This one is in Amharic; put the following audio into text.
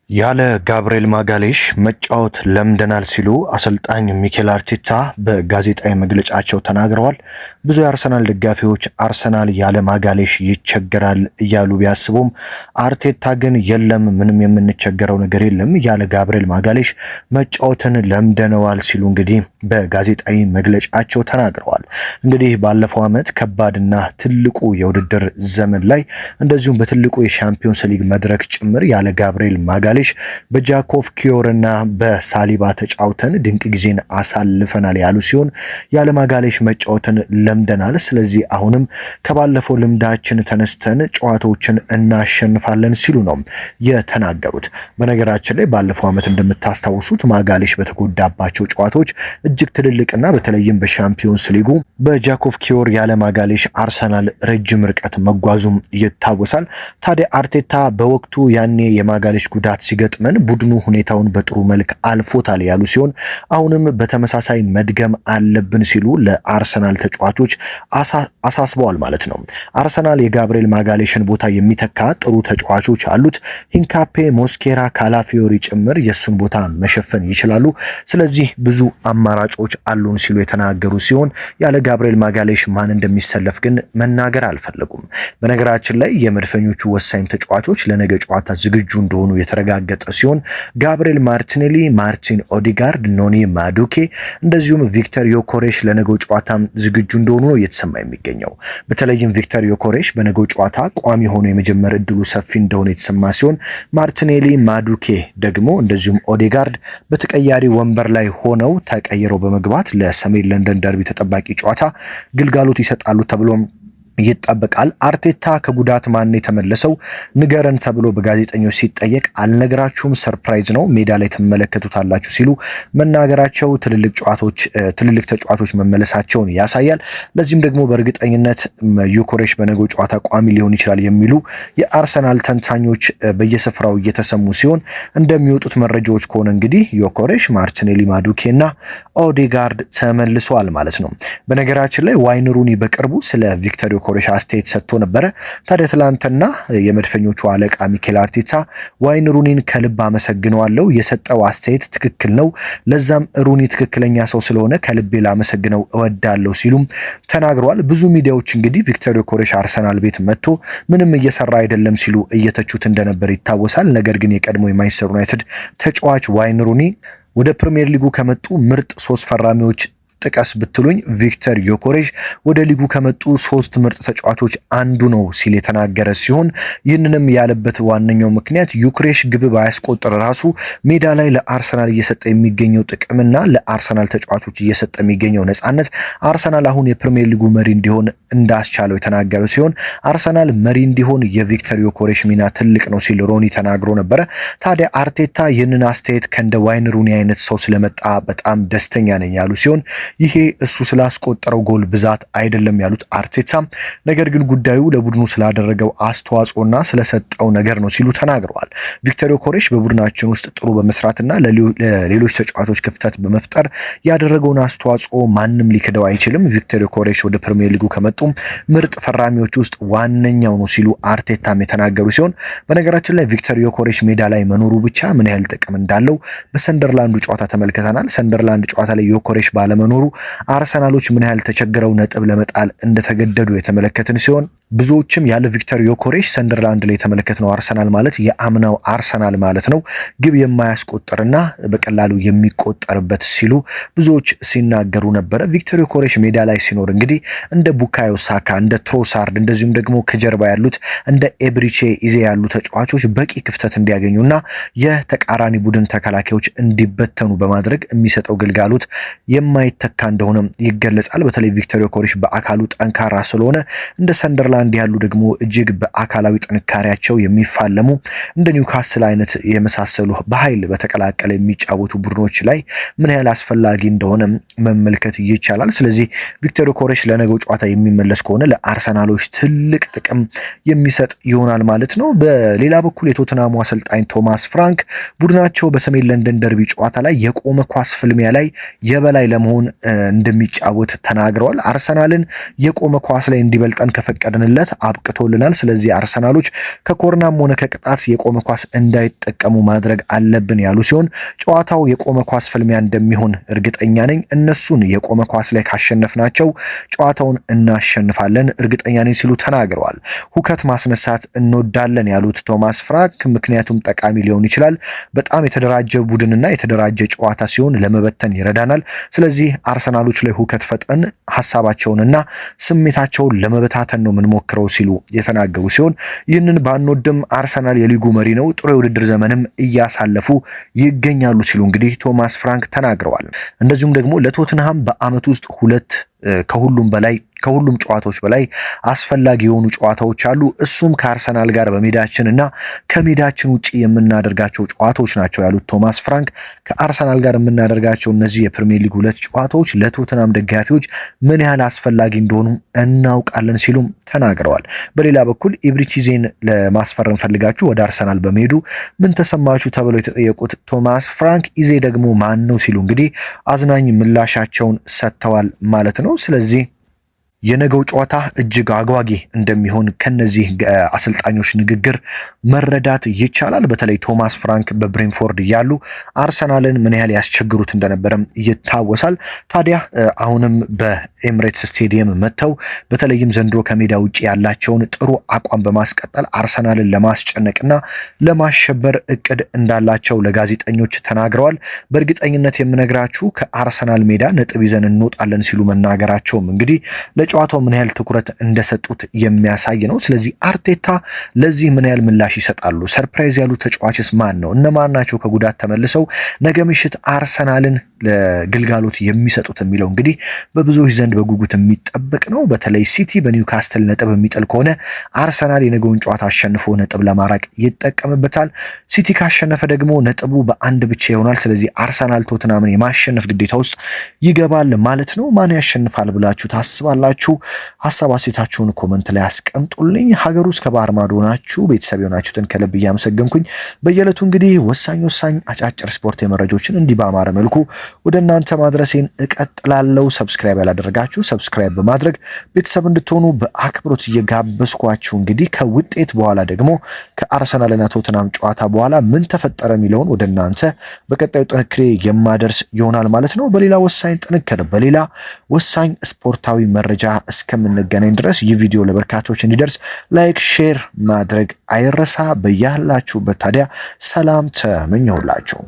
ያለ ጋብርኤል ማጋሌሽ መጫወት ለምደናል ሲሉ አሰልጣኝ ሚኬል አርቴታ በጋዜጣዊ መግለጫቸው ተናግረዋል። ብዙ የአርሰናል ደጋፊዎች አርሰናል ያለ ማጋሌሽ ይቸገራል እያሉ ቢያስቡም አርቴታ ግን የለም፣ ምንም የምንቸገረው ነገር የለም፣ ያለ ጋብርኤል ማጋሌሽ መጫወትን ለምደነዋል ሲሉ እንግዲህ በጋዜጣዊ መግለጫቸው ተናግረዋል። እንግዲህ ባለፈው ዓመት ከባድና ትልቁ የውድድር ዘመን ላይ እንደዚሁም በትልቁ የሻምፒዮንስ ሊግ መድረክ ጭምር ያለ ጋብርኤል ማጋሌሽ በጃኮቭ ኪዮርና በሳሊባ ተጫውተን ድንቅ ጊዜን አሳልፈናል ያሉ ሲሆን ያለ ማጋሌሽ መጫወትን ለምደናል። ስለዚህ አሁንም ከባለፈው ልምዳችን ተነስተን ጨዋታዎችን እናሸንፋለን ሲሉ ነው የተናገሩት። በነገራችን ላይ ባለፈው ዓመት እንደምታስታውሱት ማጋሌሽ በተጎዳባቸው ጨዋታዎች እጅግ ትልልቅና በተለይም በሻምፒዮንስ ሊጉ በጃኮቭ ኪዮር ያለ ማጋሌሽ አርሰናል ረጅም ርቀት መጓዙም ይታወሳል። ታዲያ አርቴታ በወቅቱ ያኔ የማጋሌሽ ጉዳት ሲገጥመን ቡድኑ ሁኔታውን በጥሩ መልክ አልፎታል ያሉ ሲሆን አሁንም በተመሳሳይ መድገም አለብን ሲሉ ለአርሰናል ተጫዋቾች አሳስበዋል ማለት ነው። አርሰናል የጋብርኤል ማጋሌሽን ቦታ የሚተካ ጥሩ ተጫዋቾች አሉት። ሂንካፔ፣ ሞስኬራ፣ ካላፊዮሪ ጭምር የሱን ቦታ መሸፈን ይችላሉ። ስለዚህ ብዙ አማራጮች አሉን ሲሉ የተናገሩ ሲሆን ያለ ጋብርኤል ማጋሌሽ ማን እንደሚሰለፍ ግን መናገር አልፈለጉም። በነገራችን ላይ የመድፈኞቹ ወሳኝ ተጫዋቾች ለነገ ጨዋታ ዝግጁ እንደሆኑ የተረጋገጠ ሲሆን ጋብርኤል ማርቲኔሊ፣ ማርቲን ኦዲጋርድ፣ ኖኒ ማዱኬ እንደዚሁም ቪክተር ዮኮሬሽ ለነገው ጨዋታ ዝግጁ እንደሆኑ ነው እየተሰማ የሚገኘው። በተለይም ቪክተር ዮኮሬሽ በነገው ጨዋታ ቋሚ ሆኖ የመጀመር እድሉ ሰፊ እንደሆነ የተሰማ ሲሆን ማርቲኔሊ፣ ማዱኬ ደግሞ እንደዚሁም ኦዲጋርድ በተቀያሪ ወንበር ላይ ሆነው ተቀይረው በመግባት ለሰሜን ለንደን ደርቢ ተጠባቂ ጨዋታ ግልጋሎት ይሰጣሉ ተብሎም ይጠበቃል። አርቴታ ከጉዳት ማን የተመለሰው ንገረን ተብሎ በጋዜጠኞች ሲጠየቅ አልነገራችሁም፣ ሰርፕራይዝ ነው፣ ሜዳ ላይ ትመለከቱታላችሁ ሲሉ መናገራቸው ትልልቅ ተጫዋቾች መመለሳቸውን ያሳያል። ለዚህም ደግሞ በእርግጠኝነት ዮኮሬሽ በነገው ጨዋታ ቋሚ ሊሆን ይችላል የሚሉ የአርሰናል ተንታኞች በየስፍራው እየተሰሙ ሲሆን እንደሚወጡት መረጃዎች ከሆነ እንግዲህ ዮኮሬሽ፣ ማርቲኔሊ፣ ማዱኬ እና ኦዴጋርድ ተመልሰዋል ማለት ነው። በነገራችን ላይ ዋይን ሩኒ በቅርቡ ስለ ቪክተር ኮሬሽ አስተያየት ሰጥቶ ነበረ። ታዲያ ትላንትና የመድፈኞቹ አለቃ ሚኬል አርቴታ ዋይን ሩኒን ከልብ አመሰግነዋለሁ፣ የሰጠው አስተያየት ትክክል ነው፣ ለዛም ሩኒ ትክክለኛ ሰው ስለሆነ ከልቤ ላመሰግነው እወዳለሁ ሲሉም ተናግረዋል። ብዙ ሚዲያዎች እንግዲህ ቪክተር ኮሬሽ አርሰናል ቤት መጥቶ ምንም እየሰራ አይደለም ሲሉ እየተቹት እንደነበር ይታወሳል። ነገር ግን የቀድሞ የማንቸስተር ዩናይትድ ተጫዋች ዋይን ሩኒ ወደ ፕሪሚየር ሊጉ ከመጡ ምርጥ 3 ፈራሚዎች ጥቀስ ብትሉኝ ቪክተር ዮኮሬሽ ወደ ሊጉ ከመጡ 3 ምርጥ ተጫዋቾች አንዱ ነው ሲል የተናገረ ሲሆን ይህንንም ያለበት ዋነኛው ምክንያት ዮኮሬሽ ግብ ባያስቆጥር ራሱ ሜዳ ላይ ለአርሰናል እየሰጠ የሚገኘው ጥቅምና ለአርሰናል ተጫዋቾች እየሰጠ የሚገኘው ነፃነት አርሰናል አሁን የፕሪሚየር ሊጉ መሪ እንዲሆን እንዳስቻለው የተናገረ ሲሆን አርሰናል መሪ እንዲሆን የቪክተር ዮኮሬሽ ሚና ትልቅ ነው ሲል ሮኒ ተናግሮ ነበረ። ታዲያ አርቴታ ይህንን አስተያየት ከእንደ ዋይን ሩኒ አይነት ሰው ስለመጣ በጣም ደስተኛ ነኝ ያሉ ሲሆን ይሄ እሱ ስላስቆጠረው ጎል ብዛት አይደለም ያሉት አርቴታ ነገር ግን ጉዳዩ ለቡድኑ ስላደረገው አስተዋጽኦና ስለሰጠው ነገር ነው ሲሉ ተናግረዋል። ቪክተር ዮኮሬሽ በቡድናችን ውስጥ ጥሩ በመስራትና ለሌሎች ተጫዋቾች ክፍተት በመፍጠር ያደረገውን አስተዋጽኦ ማንም ሊክደው አይችልም። ቪክተር ዮኮሬሽ ወደ ፕሪሚየር ሊጉ ከመጡ ምርጥ ፈራሚዎች ውስጥ ዋነኛው ነው ሲሉ አርቴታም የተናገሩ ሲሆን በነገራችን ላይ ቪክተር ዮኮሬሽ ሜዳ ላይ መኖሩ ብቻ ምን ያህል ጥቅም እንዳለው በሰንደርላንዱ ጨዋታ ተመልክተናል። ሰንደርላንድ ጨዋታ ላይ ዮኮሬሽ ባለመኖሩ አርሰናሎች ምን ያህል ተቸግረው ነጥብ ለመጣል እንደተገደዱ የተመለከትን ሲሆን ብዙዎችም ያለ ቪክተር ዮኮሬሽ ሰንደርላንድ ላይ የተመለከትነው አርሰናል ማለት የአምናው አርሰናል ማለት ነው፣ ግብ የማያስቆጥርና በቀላሉ የሚቆጠርበት ሲሉ ብዙዎች ሲናገሩ ነበረ። ቪክተር ዮኮሬሽ ሜዳ ላይ ሲኖር እንግዲህ እንደ ቡካዮ ሳካ፣ እንደ ትሮሳርድ እንደዚሁም ደግሞ ከጀርባ ያሉት እንደ ኤብሪቼ ኢዜ ያሉ ተጫዋቾች በቂ ክፍተት እንዲያገኙና የተቃራኒ ቡድን ተከላካዮች እንዲበተኑ በማድረግ የሚሰጠው ግልጋሎት የማይተካ እንደሆነ ይገለጻል። በተለይ ቪክተር ዮኮሬሽ በአካሉ ጠንካራ ስለሆነ እንደ ሰንደርላንድ ያሉ ደግሞ እጅግ በአካላዊ ጥንካሬያቸው የሚፋለሙ እንደ ኒውካስል አይነት የመሳሰሉ በኃይል በተቀላቀለ የሚጫወቱ ቡድኖች ላይ ምን ያህል አስፈላጊ እንደሆነ መመልከት ይቻላል። ስለዚህ ቪክተር ዮኮሬሽ ለነገው ጨዋታ የሚመለስ ከሆነ ለአርሰናሎች ትልቅ ጥቅም የሚሰጥ ይሆናል ማለት ነው። በሌላ በኩል የቶተናሙ አሰልጣኝ ቶማስ ፍራንክ ቡድናቸው በሰሜን ለንደን ደርቢ ጨዋታ ላይ የቆመ ኳስ ፍልሚያ ላይ የበላይ ለመሆን እንደሚጫወት ተናግረዋል። አርሰናልን የቆመ ኳስ ላይ እንዲበልጠን ከፈቀድን ሲሆንለት አብቅቶልናል። ስለዚህ አርሰናሎች ከኮርናም ሆነ ከቅጣት የቆመ ኳስ እንዳይጠቀሙ ማድረግ አለብን ያሉ ሲሆን ጨዋታው የቆመ ኳስ ፍልሚያ እንደሚሆን እርግጠኛ ነኝ። እነሱን የቆመ ኳስ ላይ ካሸነፍናቸው ጨዋታውን እናሸንፋለን እርግጠኛ ነኝ ሲሉ ተናግረዋል። ሁከት ማስነሳት እንወዳለን ያሉት ቶማስ ፍራንክ ምክንያቱም ጠቃሚ ሊሆን ይችላል። በጣም የተደራጀ ቡድንና የተደራጀ ጨዋታ ሲሆን ለመበተን ይረዳናል። ስለዚህ አርሰናሎች ላይ ሁከት ፈጥረን ሀሳባቸውንና ስሜታቸውን ለመበታተን ነው የምንሞክረው ሲሉ የተናገሩ ሲሆን ይህንን ባንወድም አርሰናል የሊጉ መሪ ነው፣ ጥሩ የውድድር ዘመንም እያሳለፉ ይገኛሉ ሲሉ እንግዲህ ቶማስ ፍራንክ ተናግረዋል። እንደዚሁም ደግሞ ለቶትንሃም በአመት ውስጥ ከሁሉም ጨዋታዎች በላይ አስፈላጊ የሆኑ ጨዋታዎች አሉ። እሱም ከአርሰናል ጋር በሜዳችን እና ከሜዳችን ውጪ የምናደርጋቸው ጨዋታዎች ናቸው ያሉት ቶማስ ፍራንክ ከአርሰናል ጋር የምናደርጋቸው እነዚህ የፕሪሚየር ሊግ 2 ጨዋታዎች ለቶትናም ደጋፊዎች ምን ያህል አስፈላጊ እንደሆኑ እናውቃለን ሲሉም ተናግረዋል። በሌላ በኩል ኢብሪቺዜን ለማስፈረም ፈልጋችሁ ወደ አርሰናል በመሄዱ ምን ተሰማችሁ ተብለው የተጠየቁት ቶማስ ፍራንክ ኢዜ ደግሞ ማን ነው ሲሉ እንግዲህ አዝናኝ ምላሻቸውን ሰጥተዋል ማለት ነው። ስለዚህ የነገው ጨዋታ እጅግ አጓጊ እንደሚሆን ከነዚህ አሰልጣኞች ንግግር መረዳት ይቻላል። በተለይ ቶማስ ፍራንክ በብሬንፎርድ ያሉ አርሰናልን ምን ያህል ያስቸግሩት እንደነበረም ይታወሳል። ታዲያ አሁንም በኤምሬትስ ስቴዲየም መጥተው በተለይም ዘንድሮ ከሜዳ ውጭ ያላቸውን ጥሩ አቋም በማስቀጠል አርሰናልን ለማስጨነቅና ለማሸበር እቅድ እንዳላቸው ለጋዜጠኞች ተናግረዋል። በእርግጠኝነት የምነግራችሁ ከአርሰናል ሜዳ ነጥብ ይዘን እንወጣለን ሲሉ መናገራቸውም እንግዲህ ጨዋታው ምን ያህል ትኩረት እንደሰጡት የሚያሳይ ነው። ስለዚህ አርቴታ ለዚህ ምን ያህል ምላሽ ይሰጣሉ? ሰርፕራይዝ ያሉ ተጫዋችስ ማን ነው? እነማን ናቸው ከጉዳት ተመልሰው ነገ ምሽት አርሰናልን ለግልጋሎት የሚሰጡት የሚለው እንግዲህ በብዙዎች ዘንድ በጉጉት የሚጠበቅ ነው። በተለይ ሲቲ በኒውካስትል ነጥብ የሚጥል ከሆነ አርሰናል የነገውን ጨዋታ አሸንፎ ነጥብ ለማራቅ ይጠቀምበታል። ሲቲ ካሸነፈ ደግሞ ነጥቡ በአንድ ብቻ ይሆናል። ስለዚህ አርሰናል ቶትናምን የማሸነፍ ግዴታ ውስጥ ይገባል ማለት ነው። ማን ያሸንፋል ብላችሁ ታስባላችሁ? ሀሳብ አስተያየታችሁን ኮመንት ላይ አስቀምጡልኝ። ሀገር ውስጥ ከባህር ማዶ ናችሁ ቤተሰብ የሆናችሁትን ከልብ እያመሰገንኩኝ በየዕለቱ እንግዲህ ወሳኝ አጫጭር ስፖርት መረጃዎችን እንዲህ በአማረ መልኩ ወደ እናንተ ማድረሴን እቀጥላለሁ። ሰብስክራይብ ያላደረጋችሁ ሰብስክራይብ በማድረግ ቤተሰብ እንድትሆኑ በአክብሮት እየጋበዝኳችሁ እንግዲህ ከውጤት በኋላ ደግሞ ከአርሰናልና ቶትናም ጨዋታ በኋላ ምን ተፈጠረ የሚለውን ወደ እናንተ በቀጣዩ ጥንክሬ የማደርስ ይሆናል ማለት ነው። በሌላ ወሳኝ ጥንክር በሌላ ወሳኝ ስፖርታዊ መረጃ እስከምንገናኝ ድረስ ይህ ቪዲዮ ለበርካቶች እንዲደርስ ላይክ፣ ሼር ማድረግ አይረሳ። በያላችሁበት ታዲያ ሰላም ተመኘሁላችሁ።